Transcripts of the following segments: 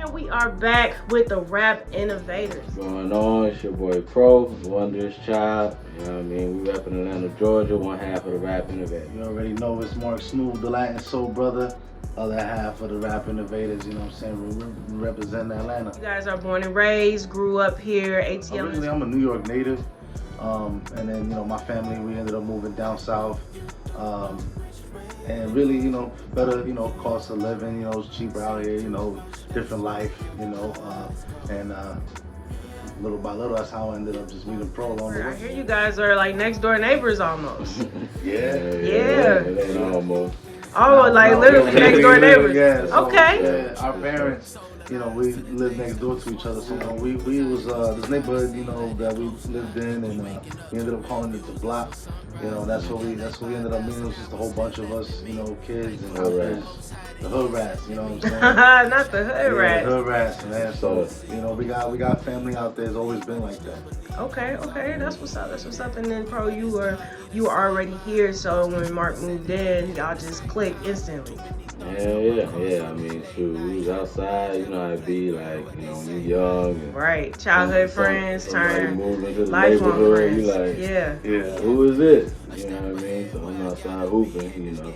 And we are back with the Rap Innovators. What's going on? It's your boy Pro, Wondrous child. You know what I mean? We rep in Atlanta, Georgia, one half of the Rap Innovators. You already know it's Mark Smooth, the Latin Soul Brother, other half of the Rap Innovators, you know what I'm saying? We represent Atlanta. You guys are born and raised, grew up here, ATL. Originally, I'm a New York native, and then, you know, my family, we ended up moving down south. And really, you know, better, you know, cost of living, you know, it's cheaper out here, you know, different life, you know, and little by little, that's how I ended up just meeting Pro along the way. I hear you guys are like next door neighbors almost. Yeah. It ain't almost. Oh, like literally next door neighbors. Yeah, so, okay. Yeah, our parents, you know, we lived next door to each other. So, you know, we was this neighborhood, you know, that we lived in, and we ended up calling it the block. You know, that's what we ended up meeting. It was just a whole bunch of us, you know, kids and the hood rats. You know what I'm saying? Not the hood rats. The hood rats, man. So, you know, we got family out there. It's always been like that. Okay, that's what's up. That's what's up. And then Pro, you were already here, so when Mark moved in, y'all just clicked instantly. Yeah. I mean, shoot, we was outside, you know how it be, like, you know, when you young. And right, childhood friends turn lifelong friends. You like, yeah. Who is this? You know what I mean? So I'm outside hooping, you know.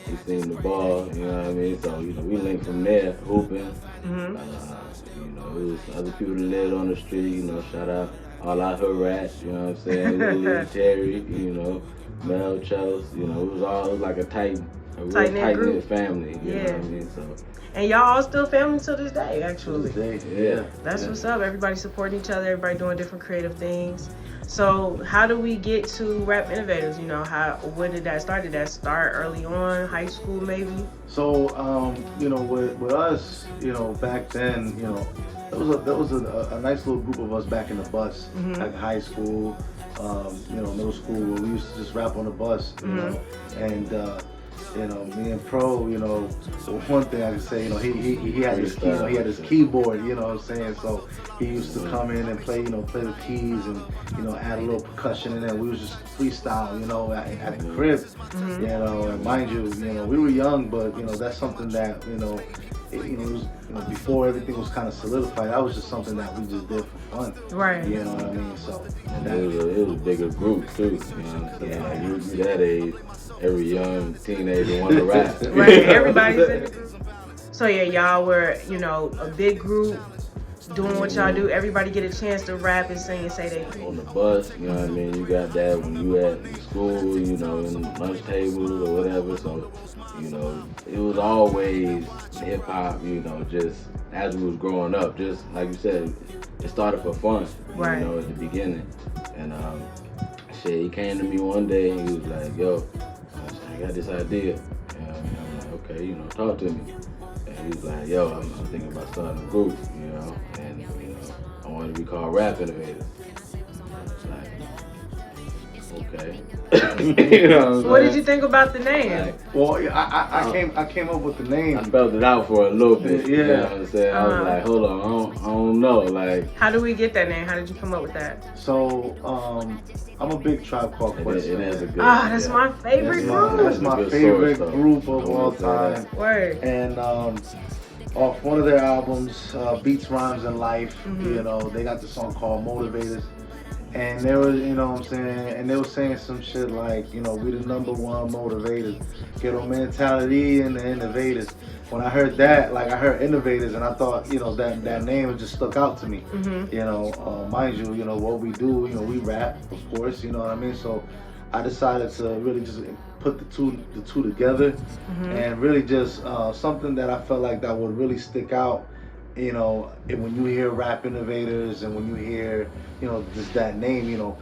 We seen the ball, you know what I mean? So, you know, we linked from there, hooping. You know, it was other people that lived on the street, you know, shout out all our hood rats, you know what I'm saying? Lily, Terry, you know, Mel, Chelsea, you know, it was like a real tight-knit family, you know what I mean? So, and y'all all still family to this day, actually. Yeah. That's what's up. Everybody supporting each other, everybody doing different creative things. So how do we get to Rap Innovators? You know, when did that start? Did that start early on, high school maybe? So, you know, with us, you know, back then, you know, there was a nice little group of us back in the bus, like high school, you know, middle school, where we used to just rap on the bus, you know, and you know, me and Pro, you know, one thing I can say, you know, he had his key, you know, he had his keyboard, you know what I'm saying? So he used to come in and play, you know, play the keys and, you know, add a little percussion in there. We was just freestyle, you know, at the crib, you know, and mind you, you know, we were young, but, you know, that's something that, you know, it was, you know, before everything was kind of solidified, that was just something that we just did for fun. Right. You know what I mean? So it was a bigger group too, you know what I'm saying? Like you that age, every young teenager want to rap. Right, everybody's in the group. So yeah, y'all were, you know, a big group doing what y'all do. Everybody get a chance to rap and sing and say they on the bus, you know what I mean? You got that when you at school, you know, in lunch tables or whatever. So, you know, it was always hip hop, you know, just as we was growing up, just like you said, it started for fun, right. You know, at the beginning. And he came to me one day and he was like, yo, I got this idea. And I'm like, okay, you know, talk to me. And he was like, yo, I'm thinking about starting a group, you know, and, you know, I want it to be called Rap Innovators. Okay. You know what did you think about the name? Well, I came up with the name. I spelled it out for a little bit. Yeah. You know what I'm saying? I was like, hold on, I don't know. Like, how did we get that name? How did you come up with that? So, I'm a big Tribe Called Quest. It is a good. That's my favorite group. That's my favorite group of all time. Word. And off one of their albums, Beats, Rhymes, and Life, you know, they got the song called Motivators. And they were, you know what I'm saying, and they were saying some shit like, you know, we the #1 motivators, ghetto mentality and the innovators. When I heard that, like I heard innovators, and I thought, you know, that name just stuck out to me. You know, mind you, you know, what we do, you know, we rap, of course, you know what I mean? So I decided to really just put the two together and really just something that I felt like that would really stick out. You know, and when you hear Rap Innovators and when you hear, you know, just that name, you know,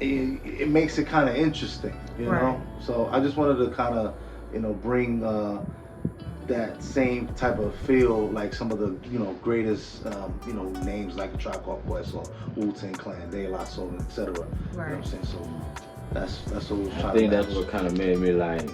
it makes it kind of interesting, you know? So I just wanted to kind of, you know, bring that same type of feel like some of the, you know, greatest, you know, names like a Tribe Called Quest or Wu-Tang Clan, De La Soul, etc. You know what I'm saying? So that's what we was trying to I think that's what kind of made me like,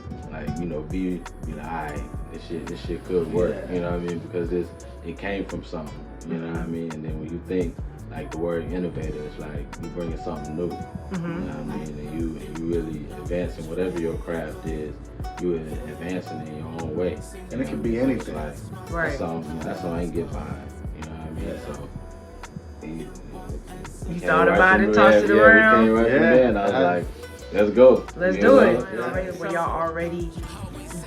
you know, be like, alright, this shit could work, you know what I mean? Because it came from something, you know what I mean? And then when you think like the word innovator is like you bringing something new. You know what I mean? And you really advancing whatever your craft is. You advancing in your own way. And it can be anything. Like, Right. That's all I ain't get behind. You know what I mean? So. You thought about it, tossed it around. We came right from there, and I was like, let's go. Let's do it. Were y'all already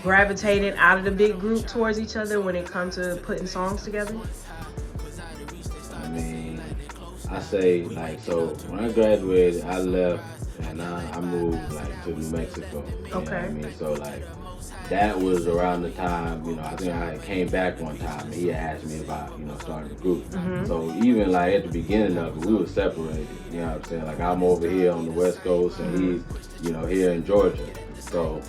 gravitating out of the big group towards each other when it comes to putting songs together? I mean, I say, like, so when I graduated, I left and I moved, like, to New Mexico. You know what I mean? So, like, that was around the time, you know, I think I came back one time and he asked me about, you know, starting a group. So even like at the beginning of it, we were separated, you know what I'm saying? Like I'm over here on the West Coast and he's, you know, here in Georgia. So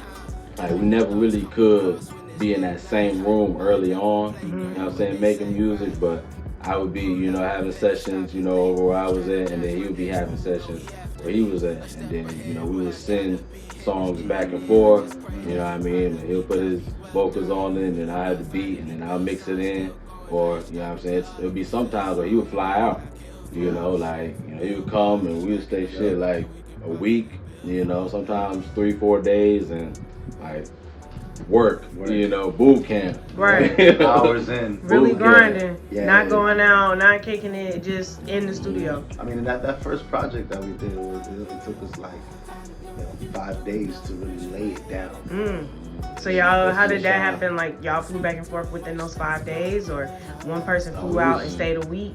like we never really could be in that same room early on, you know what I'm saying, making music, but I would be, you know, having sessions, you know, over where I was at, and then he would be having sessions where he was at, and then, you know, we would send songs back and forth, you know what I mean, and he'll put his vocals on it, and then I had the beat, and then I'll mix it in, or, you know what I'm saying, it would be sometimes where he would fly out, you know, like, you know, he would come, and we would stay shit like a week, you know, sometimes 3-4 days, and like, work, you know, boot camp. Right. Hours in. Really grinding. Yeah. Not going out, not kicking it, just in the studio. I mean, that first project that we did, it took us like, you know, 5 days to really lay it down. So y'all, how did that happen? Like y'all flew back and forth within those 5 days, or one person flew out and stayed a week?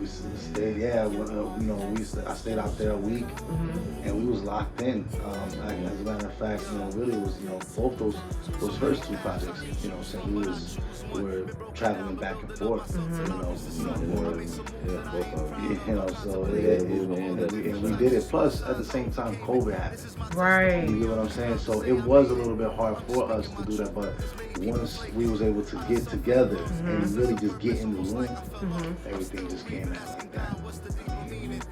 We stayed, yeah. You know, I stayed out there a week, and we was locked in. As a matter of fact, you know, really was, you know, both those first 2 projects, you know, so we were traveling back and forth, so we did it. Plus, at the same time, COVID happened. Right. You get what I'm saying? So it was a little bit hard for us to do that, but once we was able to get together and really just get in the room, everything just came out like that.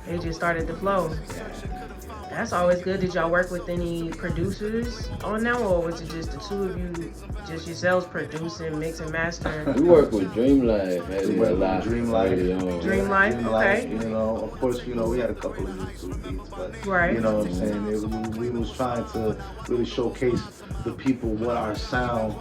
It just started to flow. That's always good. Did y'all work with any producers on that, or was it just the two of you, just yourselves producing, mixing, mastering? We work with Dreamlife, Dreamlife, okay. You know, of course, you know, we had a couple of YouTube beats, but you know what I'm saying? We was trying to really showcase the people what our sound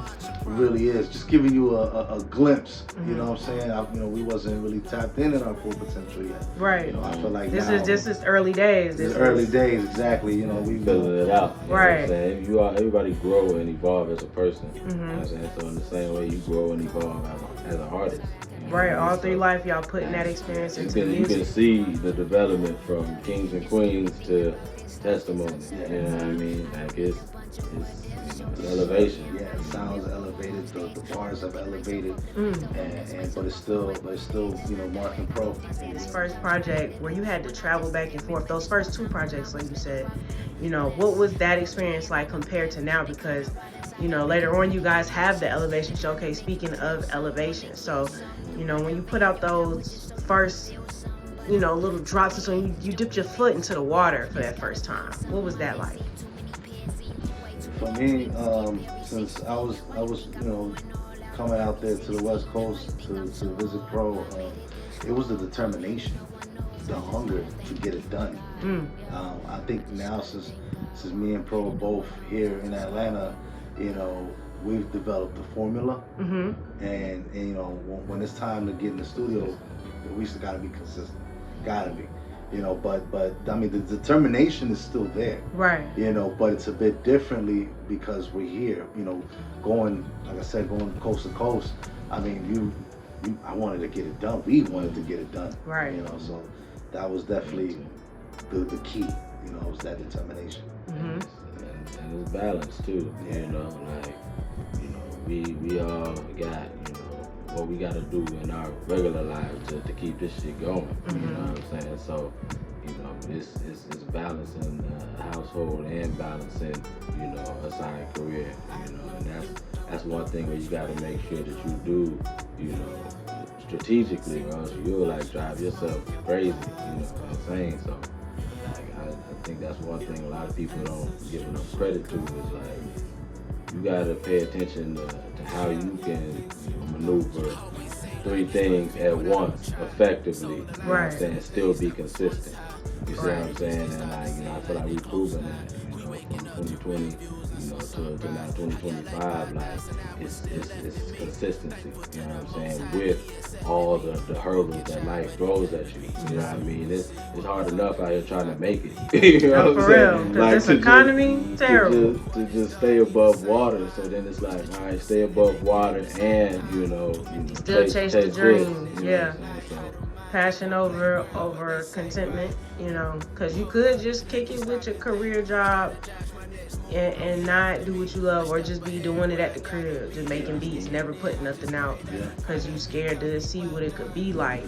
really is. Just giving you a glimpse, you know what I'm saying? You know, we wasn't really tapped in our full potential yet. Right. You know, I feel like this is early days. This is early days, exactly. You know, we filling it out. You right. know what I'm saying? Everybody grow and evolve as a person. You know what I'm saying? So in the same way you grow and evolve as an artist. Right, all through life, y'all putting that experience into music. You can see the development from Kings and Queens to Testimony. You know what I mean? Like it's elevation. Yeah, it sounds elevated. The bars have elevated, but it's still you know, Mark Pro. This first project where you had to travel back and forth, those first 2 projects, like you said, you know, what was that experience like compared to now? Because, you know, later on you guys have the Elevation Showcase. Speaking of elevation, so, you know, when you put out those first, you know, little drops, so you dipped your foot into the water for that first time. What was that like? For me, since I was you know, coming out there to the West Coast to visit Pro, it was the determination, the hunger to get it done. I think now since me and Pro are both here in Atlanta, you know, we've developed a formula, and you know, when it's time to get in the studio, we just gotta be consistent, gotta be. You know, but I mean, the determination is still there. Right. You know, but it's a bit differently because we're here. You know, going, like I said, going coast to coast. I mean, I wanted to get it done. We wanted to get it done. Right. You know, so that was definitely the key. You know, it was that determination. And it was balance too. You know, like, you know, we all got, you know, what we gotta do in our regular lives to keep this shit going. You know what I'm saying? So, you know, it's balancing the household and balancing, you know, a side career. You know, and that's one thing where you gotta make sure that you do, you know, strategically, or else you'll like drive yourself crazy. You know what I'm saying? So, like, I think that's one thing a lot of people don't give enough credit to is like, you gotta pay attention to how you can, you know, maneuver three things at once effectively. You know what I'm Right. saying? Still be consistent. You see what I'm saying? And I feel like we've proven that. From 2020, to now 2025, like it's consistency. You know what I'm saying? With all the hurdles that life throws at you. You know what I mean? It's hard enough out here trying to make it. You know No, what I'm for real. saying? Because this economy, terrible. To just stay above water. So then it's like, all right, stay above water and Still chase the this, dreams. you know Yeah. what I'm saying? So, Passion over contentment, because you could just kick it with your career job and not do what you love, or just be doing it at the crib, just making beats, never putting nothing out, because you scared to see what it could be like.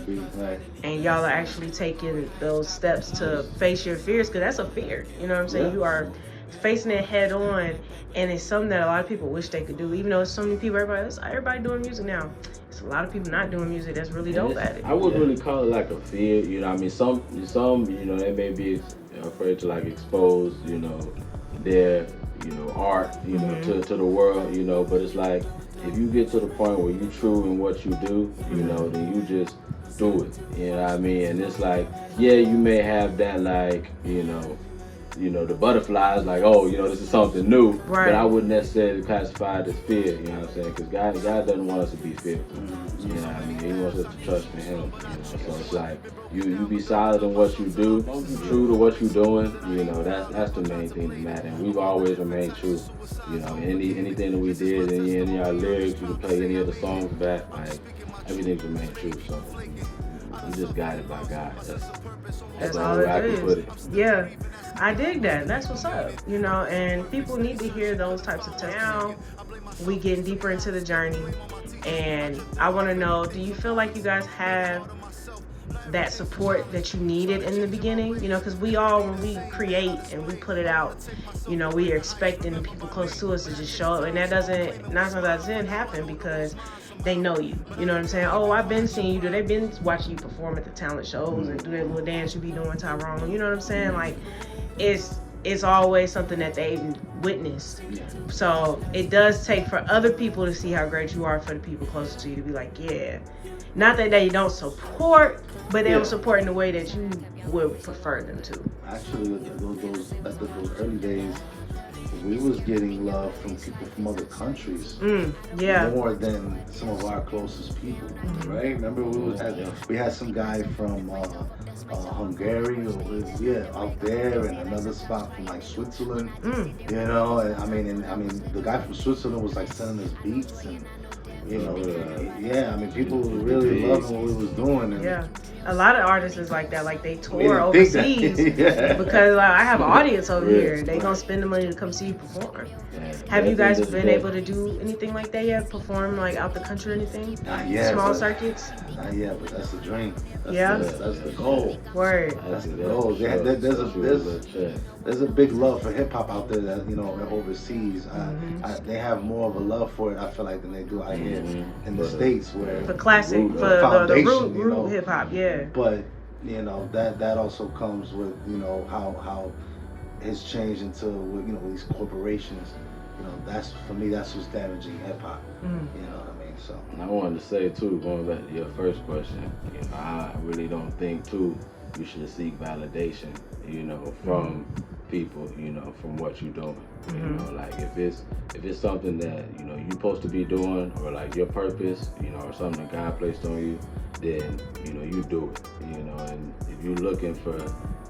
And y'all are actually taking those steps to face your fears, because that's a fear. You know what I'm saying? Yeah. You are facing it head on, and it's something that a lot of people wish they could do. Even though so many people, everybody doing music now. It's a lot of people not doing music that's really dope at it. I wouldn't really call it like a fear, you know. I mean, some, they may be afraid to like expose, their, art, to the world, But it's like, if you get to the point where you true in what you do, then you just do it. You know what I mean? And it's like, yeah, you may have that, like, the butterflies, like, oh, this is something new. Right. But I wouldn't necessarily classify it as fear, you know what I'm saying? Because God doesn't want us to be fearful. You know what I mean? He wants us to trust in Him. So it's like, you be solid in what you do, true to what you're doing. That's the main thing that matters. And we've always remained true. Anything that we did, any of our lyrics, you can play any of the songs back, like, everything's remained true. So we just guided by God. That's all the way I it can put is. it. Yeah, I dig that. That's what's up. And people need to hear those types of stuff. Now we getting deeper into the journey, and I want to know, do you feel like you guys have that support that you needed in the beginning? Because we all, when we create and we put it out, we are expecting the people close to us to just show up, and that doesn't happen, because they know you. You know what I'm saying? Oh, I've been seeing you. They've been watching you perform at the talent shows and do that little dance you be doing, Tyrone. You know what I'm saying? Like, it's always something that they've witnessed. So it does take for other people to see how great you are, for the people closest to you to be like, yeah. Not that they don't support, but they don't support in the way that you would prefer them to. Actually, those early days, we was getting love from people from other countries more than some of our closest people, right? Remember, we had some guy from Hungary, out there, and another spot from like Switzerland. And I mean, the guy from Switzerland was like sending us beats, and people were really loving what we was doing. And a lot of artists is like that. Like, they tour overseas because I have an audience over here. They gonna spend the money to come see you perform. Have you guys been able to do anything like that yet? Perform like out the country or anything? Not yet. Small circuits? Not yet, but that's the dream. That's the goal. Word. That's the goal. There's a big love for hip hop out there that overseas. They have more of a love for it, I feel like, than they do out here in the States, where for classic, for the root hip hop, But that also comes with how it's changed into these corporations. That's, for me, that's what's damaging hip hop. You know what I mean? So. And I wanted to say too, going back to your first question, I really don't think too you should seek validation, from people, from what you're doing. Like, if it's something that you're supposed to be doing, or like your purpose, or something that God placed on you, then you do it. And if you're looking for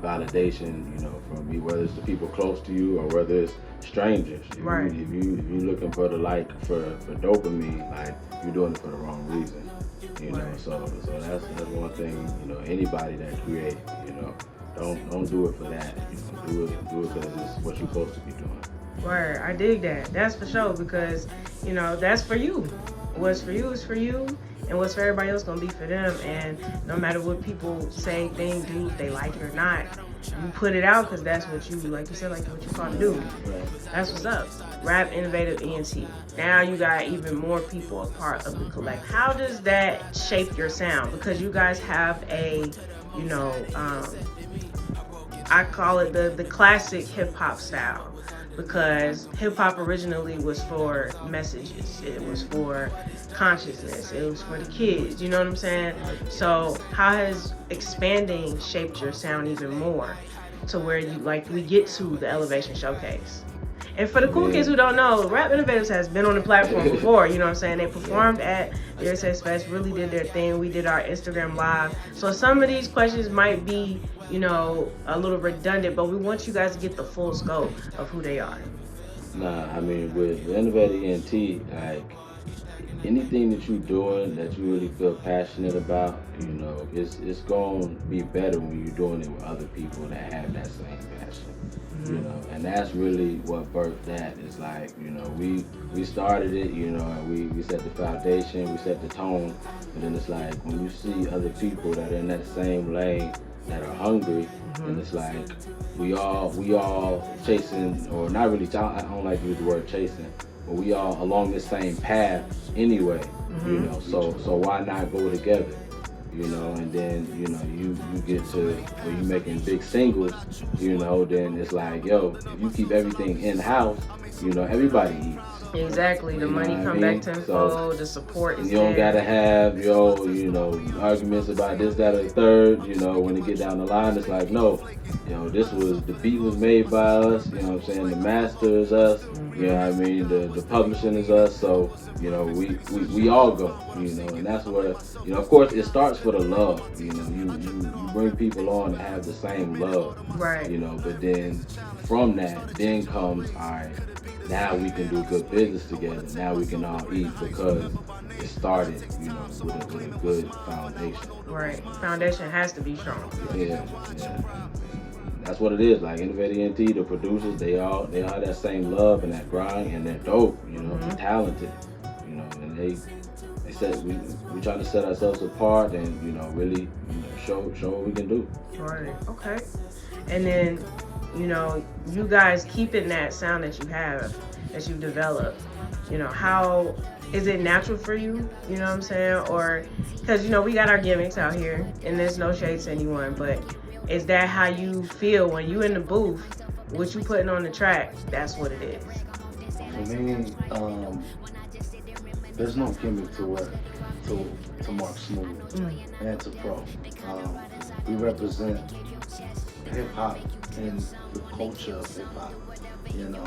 validation, from me, whether it's the people close to you or whether it's strangers, if you're looking for the for dopamine, like, you're doing it for the wrong reason. So that's one thing. Anybody that creates, don't do it for that. Do it because it's what you're supposed to be doing. Word, I dig that. That's for sure, because that's for you. What's for you is for you, and what's for everybody else gonna be for them. And no matter what people say, think, do, if they like it or not, you put it out because that's what you, like you said, like what you called to do. That's what's up. Rap Innovative ENT. Now you got even more people a part of the collect. How does that shape your sound? Because you guys have a, I call it the classic hip hop style. because hip hop originally was for messages. It was for consciousness. It was for the kids. You know what I'm saying? So how has expanding shaped your sound even more to where you like we get to the Elevation Showcase? And for the cool kids who don't know, Rap Innovators has been on the platform before, you know what I'm saying? They performed at the Airsex Fest, really did their thing. We did our Instagram Live. So some of these questions might be, you know, a little redundant, but we want you guys to get the full scope of who they are. Nah, I mean, with Innovator ENT, like, anything that you're doing that you really feel passionate about, you know, it's going to be better when you're doing it with other people that have that same passion. You know, and that's really what birthed that. Is like, you know, we started it, you know, and we set the foundation, we set the tone, and then it's like when you see other people that are in that same lane that are hungry, and it's like we all chasing, or not really, I don't like to use the word chasing, but we all along this same path anyway, you know, so why not go together? You know, and then, you know, you get to where you making big singles, you know, then it's like, yo, if you keep everything in-house, you know, everybody eats. Exactly, the money come back tenfold, the support is there. You don't gotta have, you know, arguments about this, that, or the third, you know, when it get down the line, it's like, no, you know, the beat was made by us, you know what I'm saying, the master is us, you know what I mean, the publishing is us, so, you know, we all go, you know, and that's where, you know, of course, it starts with a love, you know, you bring people on that have the same love, right? You know, but then from that, then comes, all right, now we can do good business together. Now we can all eat because it started, you know, with a good foundation. Right. Foundation has to be strong. Yeah. That's what it is. Like Innovator ENT, the producers, they all have that same love and that grind, and they're dope. You know, they're talented. You know, and they said we try to set ourselves apart and, you know, really, you know, show what we can do. Right. Okay. And then, you know, you guys keeping that sound that you have, that you've developed, you know, how is it natural for you? You know what I'm saying? Or, because, you know, we got our gimmicks out here, and there's no shade to anyone, but is that how you feel when you in the booth, what you putting on the track, that's what it is? For me, there's no gimmick to what, to Mark Smooth and to Pro. We represent hip hop and the culture of hip hop. You know,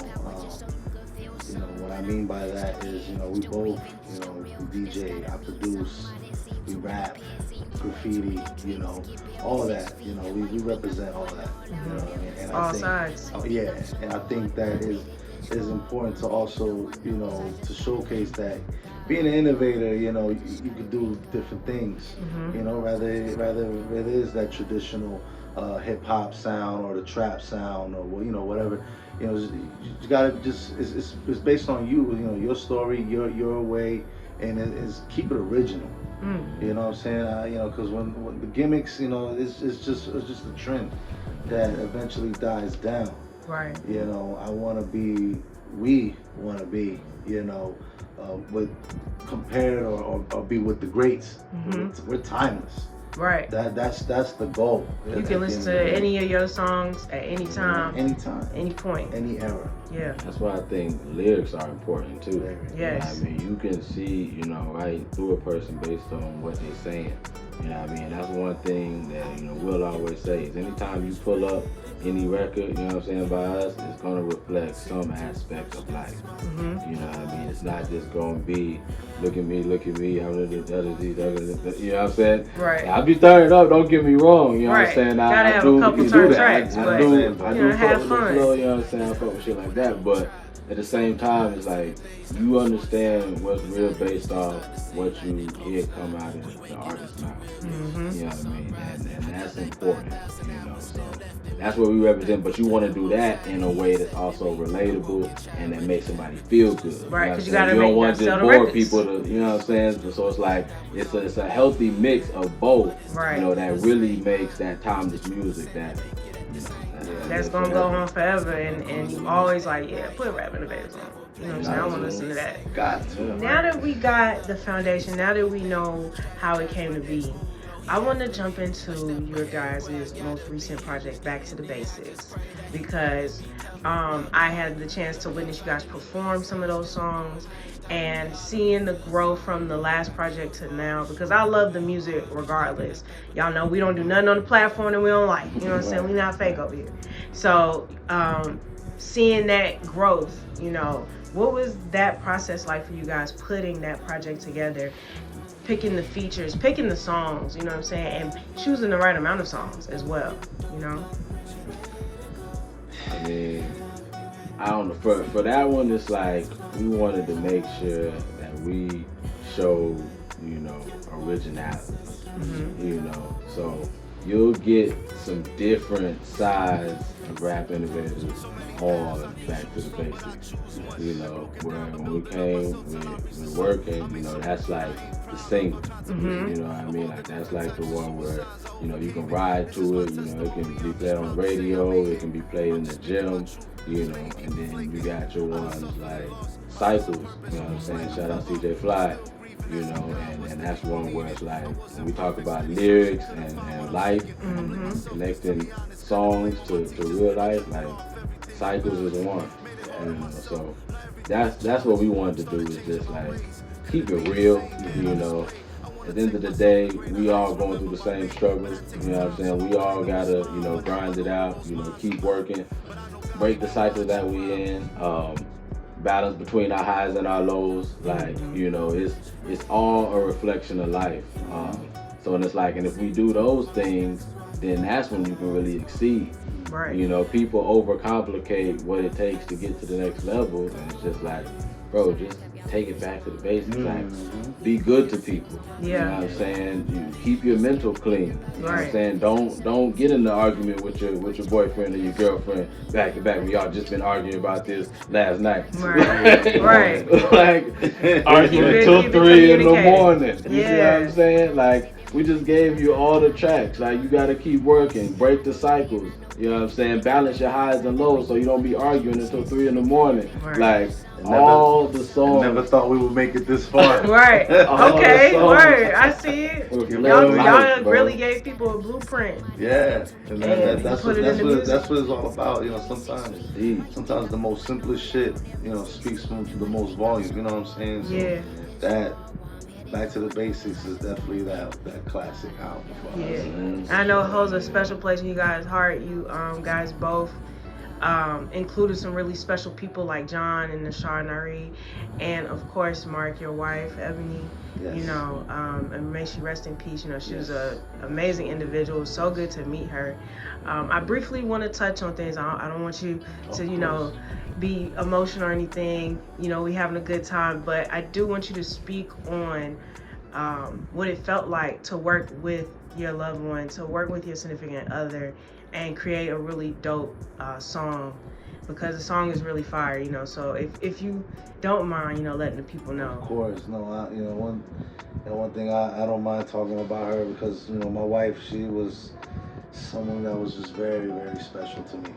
what I mean by that is, you know, we both, you know, we DJ, I produce, we rap, graffiti, you know, all of that. You know, we represent all that. You know what I mean? And all I think, sides. Yeah, and I think that is important to also, you know, to showcase that being an innovator, you know, you could do different things. You know, rather it is that traditional hip hop sound or the trap sound or, you know, whatever. You know, you gotta just it's based on you. You know, your story, your way, and it's keep it original. You know what I'm saying? You know, because when the gimmicks, you know, it's just a trend that eventually dies down. Right. You know, we want to be, you know, with compared or be with the greats. We're timeless. Right. That's the goal. You can listen to any of your songs at any time. Anytime. Any point. Any era. Yeah. That's why I think lyrics are important too. Yes. I mean, you can see, you know, right through a person based on what they're saying. You know what I mean? That's one thing that, you know, we'll always say is anytime you pull up any record, you know what I'm saying, by us, it's going to reflect some aspect of life. You know what I mean? It's not just going to be, look at me, I'm you know what I'm saying? Right. I'll be turned up, don't get me wrong, you know what I'm Right. saying? Gotta have a couple turn tracks, but, you know, have fun. Flow, you know what I'm saying? I fuck with shit like that, but at the same time, it's like you understand what's real based off what you hear come out of the artist's mouth. You know what I mean? And that's important, you know. So that's what we represent, but you want to do that in a way that's also relatable and that makes somebody feel good. Right, because you gotta don't make want to sell just the bore records. people to, you know what I'm saying? So it's like it's a healthy mix of both, Right. you know, that really makes that timeless music that, you know, that's gonna go on forever, and you always like, yeah, put Rap Innovators on. You know what I'm saying? I want to listen to that. Got to. Now that we got the foundation, now that we know how it came to be, I want to jump into your guys' most recent project, Back to the Basics, because I had the chance to witness you guys perform some of those songs and seeing the growth from the last project to now, because I love the music regardless. Y'all know we don't do nothing on the platform that we don't like. You know what I'm saying? We not fake over here. So seeing that growth, what was that process like for you guys putting that project together, picking the features, picking the songs, you know what I'm saying, and choosing the right amount of songs as well, you know? I mean, I don't know. For that one, it's like we wanted to make sure that we showed, originality. So you'll get some different sides of Rap Innovators on Back to the Basics. When we came with working, that's like the single. You know what I mean? Like that's like the one where, you can ride to it, it can be played on the radio, it can be played in the gym, and then you got your ones like Cycles, you know what I'm saying? Shout out CJ Fly. And that's one where it's like when we talk about lyrics and life, connecting songs to real life, like Cycles is one. So that's what we wanted to do is just like keep it real, At the end of the day, we all going through the same struggles, you know what I'm saying? We all gotta, grind it out, keep working, break the cycle that we in, balance between our highs and our lows. Like, it's all a reflection of life. So and it's like, and if we do those things, then that's when you can really exceed. Right. People overcomplicate what it takes to get to the next level, and it's just like, bro, just take it back to the basics. Like, be good to people. Yeah. You know what I'm saying? You keep your mental clean. You know what Right. I'm saying? Don't get in the argument with your boyfriend or your girlfriend back to back. We all just been arguing about this last night. Right. Right. Like arguing until 3 in the morning. You see what I'm saying? Like, we just gave you all the tracks. Like, you gotta keep working, break the cycles. You know what I'm saying? Balance your highs and lows so you don't be arguing until 3 in the morning. Right. Like, all the songs. I never thought we would make it this far. Right. Okay. Word. I see it. Y'all really gave people a blueprint. Yeah. And that's what it's all about. Sometimes the most simplest shit, speaks from the most volume. You know what I'm saying? So Yeah. That Back to the Basics is definitely that classic album for us. Yeah. I know it holds a special place in you guys' heart. You guys both included some really special people like John and Nashar Nari, and of course Mark, your wife, Ebony. Yes. And may she rest in peace. She was an amazing individual. It was so good to meet her. I briefly want to touch on things. I don't want you to, be emotional or anything. We having a good time, but I do want you to speak on what it felt like to work with your loved one, to work with your significant other, and create a really dope song, because the song is really fire. So if you don't mind, letting the people know. Of course, no. One thing I don't mind talking about her, because my wife, she was someone that was just very, very special to me.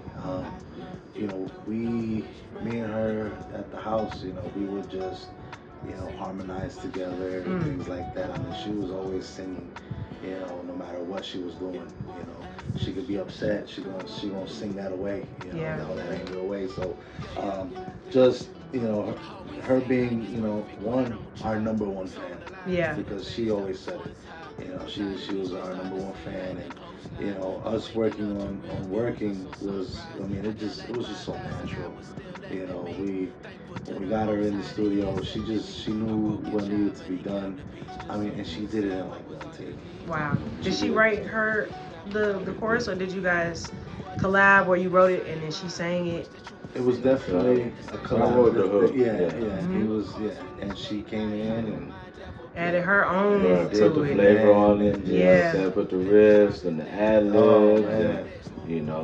Me and her at the house, we would just, harmonize together and things like that. I mean, she was always singing, no matter what she was doing. She could be upset, she gonna sing that away, that anger away. So, just her being, our number one fan. Yeah. Because she always said it. She was our number one fan, and us working on working was, it was just so natural. When we got her in the studio, she knew what needed to be done. And she did it in like one take. Wow. Did she write the chorus, or did you guys collab where you wrote it and then she sang it? It was definitely a collab. I wrote the hook. Yeah. It was, and she came in and added her own put to the it. flavor on it. Put the riffs and the ad libs.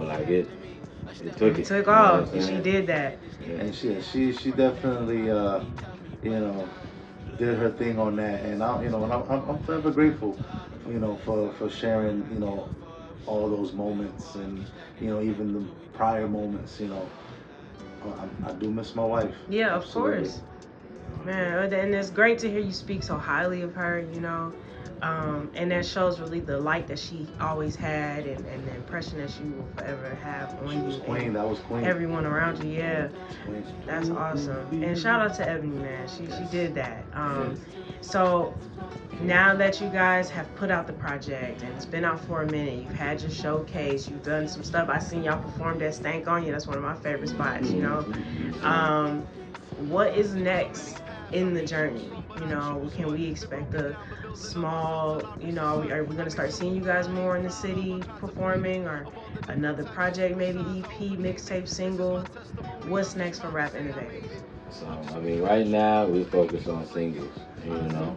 Like it took off, and she did that. Yeah. And she definitely did her thing on that, and I'm forever grateful, for sharing, all those moments, and even the prior moments. I do miss my wife. Yeah, of Absolutely. course. Man, and it's great to hear you speak so highly of her, you know. And that shows really the light that she always had and the impression that she will forever have on She was you queen. and That was queen. everyone around you. Yeah, Queen. that's awesome. And shout out to Ebony, man. She did that. So now that you guys have put out the project and it's been out for a minute, you've had your showcase, you've done some stuff. I seen y'all performed at Stank on You. That's one of my favorite spots, you know. What is next in the journey? You know, can we expect a small, you know, are we going to start seeing you guys more in the city performing, or another project, maybe EP, mixtape, single? What's next for Rap Innovators? So I mean, right now we focus on singles. You know,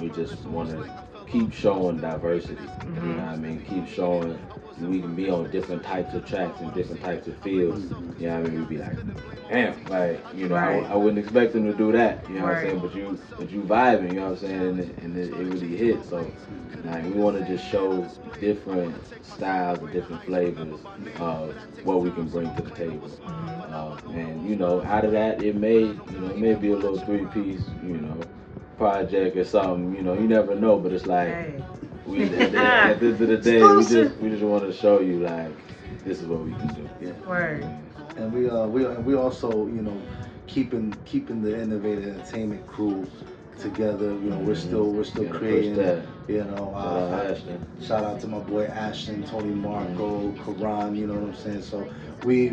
we just want to keep showing diversity. You know what I mean? Keep showing we can be on different types of tracks and different types of fields. You know what I mean? We'd be like, damn, like, you know, Right. I wouldn't expect them to do that. You know what I'm Right. saying? But you vibing. You know what I'm saying? And it really hit. So like, we want to just show different styles and different flavors of what we can bring to the table. And you know, out of that, it may be a little 3-piece, you know, project or something. You know, you never know. But it's like, Hey. we at the end of the day, we just want to show you like this is what we can do. Yeah. Word. And we also, you know, keeping the Innovative Entertainment crew together. You know, we're still Gotta creating. push that. You know, Ashton. shout out to my boy Ashton, Tony Marco, Karan. You know what I'm saying? So we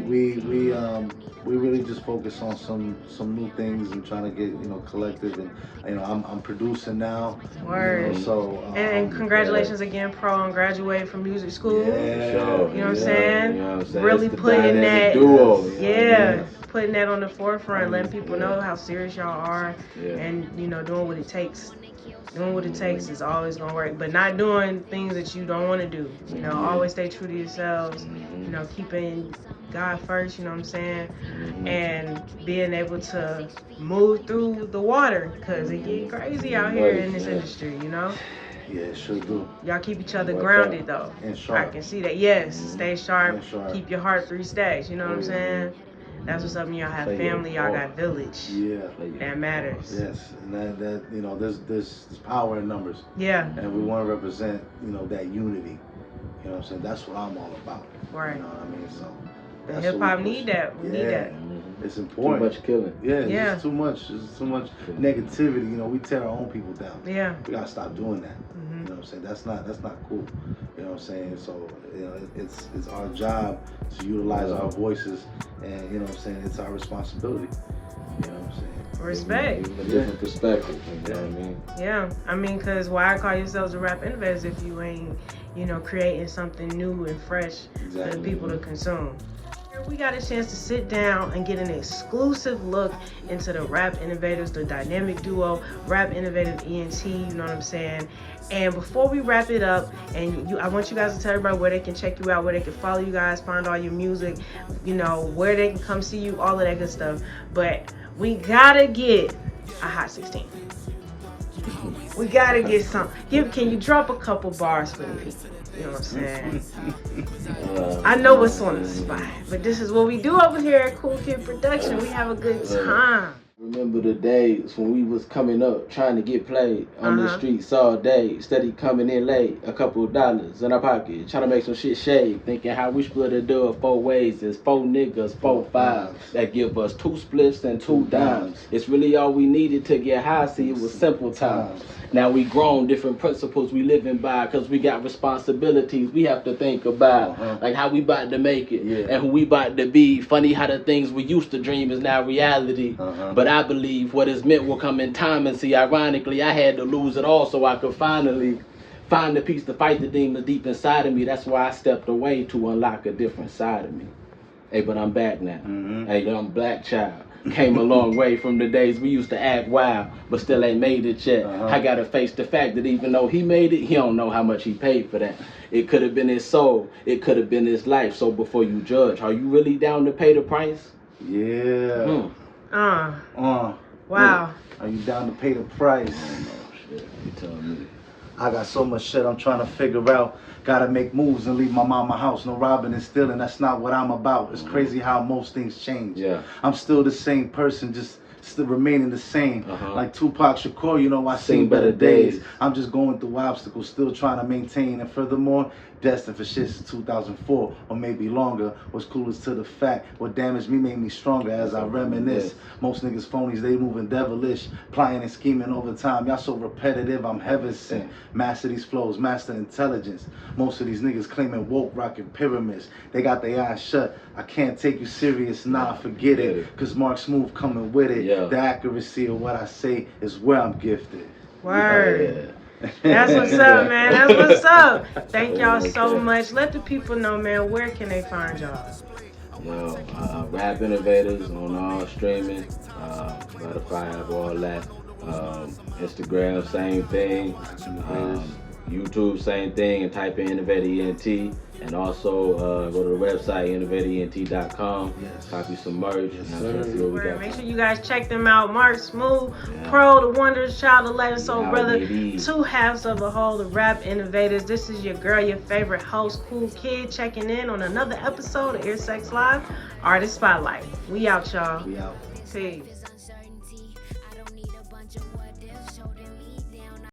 really just focus on some new things and trying to get, you know, collective. And you know, I'm producing now. Word. You know, so And congratulations again, Pro, on graduating from music school. Yeah, Sure. You know what I'm saying? You know what I'm saying? Really It's the putting dynamic that duo. You know what I Yeah, mean? putting that on the forefront, letting people Yeah. know how serious y'all are, Yeah. and you know, doing what it takes. Doing what it takes is always gonna work, but not doing things that you don't want to do. You know, always stay true to yourselves. You know, keeping God first. You know what I'm saying, and being able to move through the water, cause it get crazy out here in this industry. You know. Yeah, sure do. Y'all keep each other Watch grounded out. though. And sharp. I can see that. Yes, stay sharp. And sharp. Keep your heart 3 stacks. You know what I'm saying? That's what's up. And y'all have Play your family. Y'all got part. village. Yeah. That matters. Yes, and that you know, there's power in numbers, Yeah. and we want to represent, you know, that unity. You know what I'm saying? That's what I'm all about. Right. You know what I mean? So The that's hip what we hop push. need that. We need Yeah. that. It's Too important. much killing. Yeah, it's Yeah. just too much. It's too much negativity. You know, we tear our own people down. Yeah. We gotta stop doing that. You know what I'm saying? That's not cool. You know what I'm saying? So, you know, it's our job to utilize our voices, and you know what I'm saying? It's our responsibility. You know what I'm saying? Respect. A different perspective. You know what I mean? Yeah. I mean, cause why call yourselves the Rap Innovators if you ain't, you know, creating something new and fresh for the Exactly. people to consume? We got a chance to sit down and get an exclusive look into the Rap Innovators, the dynamic duo, Rap Innovative ENT, you know what I'm saying? And before we wrap it up, I want you guys to tell everybody where they can check you out, where they can follow you guys, find all your music, you know, where they can come see you, all of that good stuff. But we gotta get a Hot 16. We gotta get some. Can you drop a couple bars for me? You know what I'm saying? I know what's on the spot, but this is what we do over here at COOLKID Production. We have a good time. Remember the days when we was coming up trying to get played on the streets all day, steady coming in late, a couple of dollars in our pocket, trying to make some shit shake, thinking how we split a deal 4 ways. It's 4 niggas, 4 fives that give us 2 spliffs and 2 dimes. It's really all we needed to get high, see, it was simple times. Now we grown, different principles we living by, cause we got responsibilities we have to think about, like how we about to make it and who we about to be. Funny how the things we used to dream is now reality. But I believe what is meant will come in time, and see, ironically, I had to lose it all so I could finally find the peace to fight the demons deep inside of me. That's why I stepped away to unlock a different side of me. Hey, but I'm back now. Hey, I'm black child. Came a long way from the days we used to act wild, but still ain't made it yet. I gotta face the fact that even though he made it, he don't know how much he paid for that. It could have been his soul, it could have been his life. So before you judge, are you really down to pay the price? Yeah. Wow. Are you down to pay the price? Shit, you tell me. I got so much shit I'm trying to figure out. Gotta make moves and leave my mama house. No robbing and stealing, that's not what I'm about. It's crazy how most things change. Yeah. I'm still the same person, just still remaining the same. Uh-huh. Like Tupac Shakur, you know, I seen better days. I'm just going through obstacles, still trying to maintain. And furthermore, destined for shit since 2004 or maybe longer. What's cool is to the fact what damaged me made me stronger as I reminisce. Most niggas phonies, they moving devilish, plying and scheming over time. Y'all so repetitive, I'm heaven sent. Master these flows, master intelligence. Most of these niggas claiming woke, rocking pyramids. They got their eyes shut. I can't take you serious, nah, forget it. Cause Mark Smooth coming with it. The accuracy of what I say is where I'm gifted. Word. That's what's up, man. That's what's up. Thank y'all so much. Let the people know, man, where can they find y'all? Yo, Rap Innovators on all streaming. Spotify, have all that. Instagram, same thing. YouTube, same thing, and type in Innovator ENT. And also go to the website, innovatorent.com. Copy some merch. See what we got. Make sure you guys check them out. Mark Smooth, Pro, the Wondrous Child, the Legend Soul Brother. Baby. Two halves of a whole, the Rap Innovators. This is your girl, your favorite host, COOLKID, checking in on another episode of Ear Sex Live, Artist Spotlight. We out, y'all. We out. Peace.